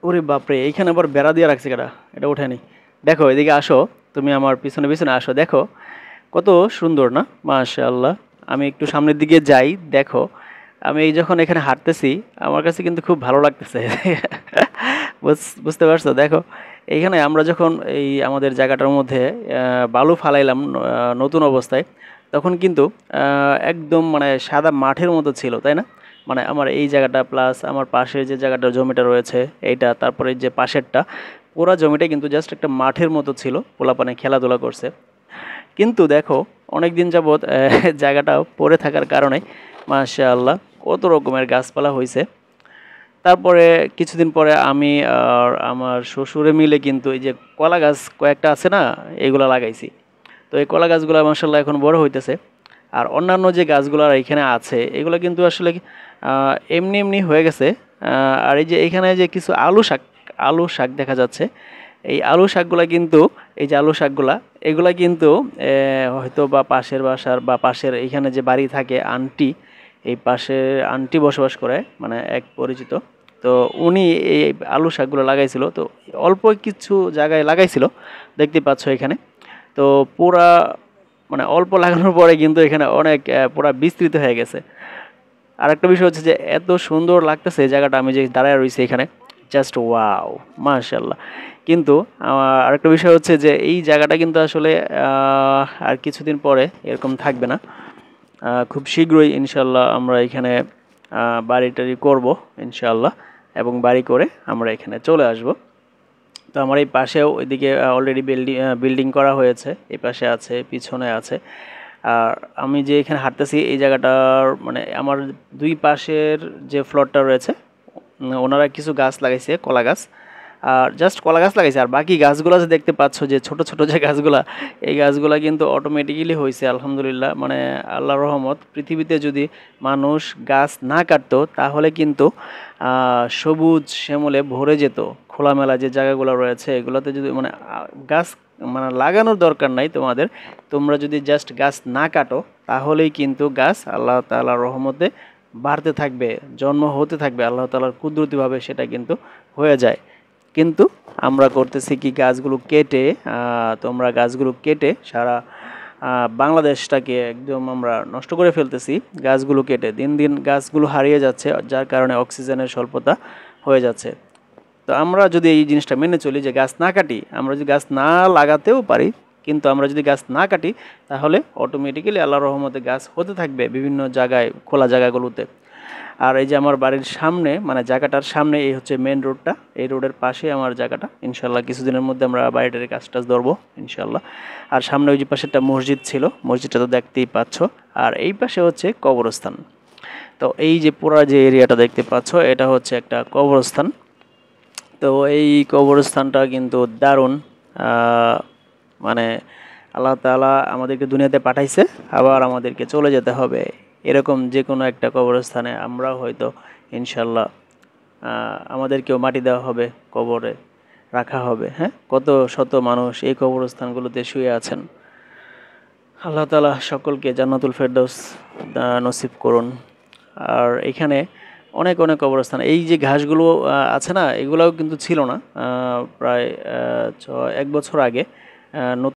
ওরে বাপরে, এইখানে আবার বেড়া দিয়ে রাখছে কেডা? এটা ওঠেনি। দেখো এদিকে আসো, তুমি আমার পিছনে পিছনে আসো, দেখো কত সুন্দর না, মাশাআল্লাহ। আমি একটু সামনের দিকে যাই, দেখো আমি এই যখন এখানে হাঁটতেছি আমার কাছে কিন্তু খুব ভালো লাগতেছে। বুঝতে পারছো? দেখো এইখানে আমরা যখন এই আমাদের জায়গাটার মধ্যে বালু ফালাইলাম নতুন অবস্থায়, তখন কিন্তু একদম মানে সাদা মাঠের মতো ছিল, তাই না? মানে আমার এই জায়গাটা প্লাস আমার পাশে যে জায়গাটা জমিটা রয়েছে এইটা, তারপরে যে পাশেরটা, পুরা জমিটা কিন্তু জাস্ট একটা মাঠের মতো ছিল, পোলাপানে খেলাধুলা করছে। কিন্তু দেখো অনেক দিন যাবৎ জায়গাটা পড়ে থাকার কারণে মাশাআল্লাহ কত রকমের গাছপালা হয়েছে। তারপরে কিছুদিন পরে আমি আর আমার শ্বশুরে মিলে কিন্তু এই যে কলা গাছ কয়েকটা আছে না, এগুলা লাগাইছি। তো এই কলা গাছগুলো মাশাআল্লাহ এখন বড় হইতেছে। আর অন্যান্য যে গাছগুলো এখানে আছে এগুলো কিন্তু আসলে এমনি এমনি হয়ে গেছে। আর এই যে এখানে যে কিছু আলু শাক দেখা যাচ্ছে, এই আলু শাকগুলা কিন্তু, এই যে আলু শাকগুলা, এগুলা কিন্তু হয়তো বা পাশের বাসার বা পাশের এইখানে যে বাড়ি থাকে আন্টি, এই পাশে আন্টি বসবাস করে, মানে এক পরিচিত। তো উনি এই আলু শাকগুলো লাগাইছিল, তো অল্প কিছু জায়গায় লাগাইছিল, দেখতে পাচ্ছ এখানে। তো পুরা মানে অল্প লাগানোর পরে কিন্তু এখানে অনেক পুরা বিস্তৃত হয়ে গেছে। আর একটা বিষয় হচ্ছে যে এত সুন্দর লাগতেছে এই জায়গাটা, আমি যে দাঁড়ায় রয়েছি এখানে, জাস্ট ওয়াও, মাশাল্লাহ। কিন্তু আরেকটা বিষয় হচ্ছে যে এই জায়গাটা কিন্তু আসলে আর কিছুদিন পরে এরকম থাকবে না। খুব শীঘ্রই ইনশাল্লাহ আমরা এখানে বাড়ি টাড়ি করবো ইনশাল্লাহ, এবং বাড়ি করে আমরা এখানে চলে আসব। তো আমার এই পাশেও ওইদিকে অলরেডি বিল্ডিং করা হয়েছে, এই পাশে আছে, পিছনে আছে। আর আমি যে এখানে হাঁটতেছি এই জায়গাটার মানে আমার দুই পাশের যে ফ্লোরটা রয়েছে, ওনারা কিছু গাছ লাগাইছে, কলা গাছ। আর জাস্ট কলা গাছ লাগাইছে, আর বাকি গাছগুলো যে দেখতে পাচ্ছ যে ছোট ছোট যে গাছগুলা, এই গাছগুলা কিন্তু অটোমেটিক্যালি হয়েছে আলহামদুলিল্লাহ। মানে আল্লাহর রহমত, পৃথিবীতে যদি মানুষ গাছ না কাটতো তাহলে কিন্তু সবুজ শ্যামলে ভরে যেত। খোলামেলা যে জায়গাগুলো রয়েছে এগুলোতে যদি মানে গাছ মানে লাগানোর দরকার নাই তোমাদের, তোমরা যদি জাস্ট গাছ না কাটো তাহলেই কিন্তু গাছ আল্লাহ তাআলার রহমতে বাড়তে থাকবে, জন্ম হতে থাকবে, আল্লাহ তাআলার কুদরতিভাবে সেটা কিন্তু হয়ে যায়। কিন্তু আমরা করতেছি কি, গাছগুলো কেটে তোমরা গাছগুলো কেটে সারা বাংলাদেশটাকে একদম আমরা নষ্ট করে ফেলতেছি। গাছগুলো কেটে দিন দিন গাছগুলো হারিয়ে যাচ্ছে, যার কারণে অক্সিজেনের স্বল্পতা হয়ে যাচ্ছে। তো আমরা যদি এই জিনিসটা মেনে চলি যে গাছ না কাটি, আমরা যদি গাছ না লাগাতেও পারি, কিন্তু আমরা যদি গাছ না কাটি তাহলে অটোমেটিক্যালি আল্লাহর রহমতে গাছ হতে থাকবে বিভিন্ন জায়গায়, খোলা জায়গাগুলোতে। আর এই যে আমার বাড়ির সামনে মানে জায়গাটার সামনে এই হচ্ছে মেন রোডটা, এই রোডের পাশে আমার জায়গাটা। ইনশাল্লাহ কিছুদিনের মধ্যে আমরা বাড়িটার কাজ টাজ ধরবো ইনশাল্লাহ। আর সামনে ওই যে পাশে একটা মসজিদ ছিল, মসজিদটা তো দেখতেই পাচ্ছ। আর এই পাশে হচ্ছে কবরস্থান। তো এই যে পুরা যে এরিয়াটা দেখতে পাচ্ছ এটা হচ্ছে একটা কবরস্থান। তো এই কবরস্থানটা কিন্তু দারুণ। মানে আল্লাহ তাআলা আমাদেরকে দুনিয়াতে পাঠাইছে, আবার আমাদেরকে চলে যেতে হবে। এরকম যে কোনো একটা কবরস্থানে আমরা হয়তো ইনশাল্লাহ আমাদেরকেও মাটি দেওয়া হবে, কবরে রাখা হবে। হ্যাঁ, কত শত মানুষ এই কবরস্থানগুলোতে শুয়ে আছেন। আল্লাহ তাআলা সকলকে জান্নাতুল ফেরদৌস নসিব করুন। আর এখানে অনেক অনেক কবরস্থান, এই যে ঘাসগুলো আছে না, এগুলাও কিন্তু ছিল না প্রায় 1 বছর আগে। নতুন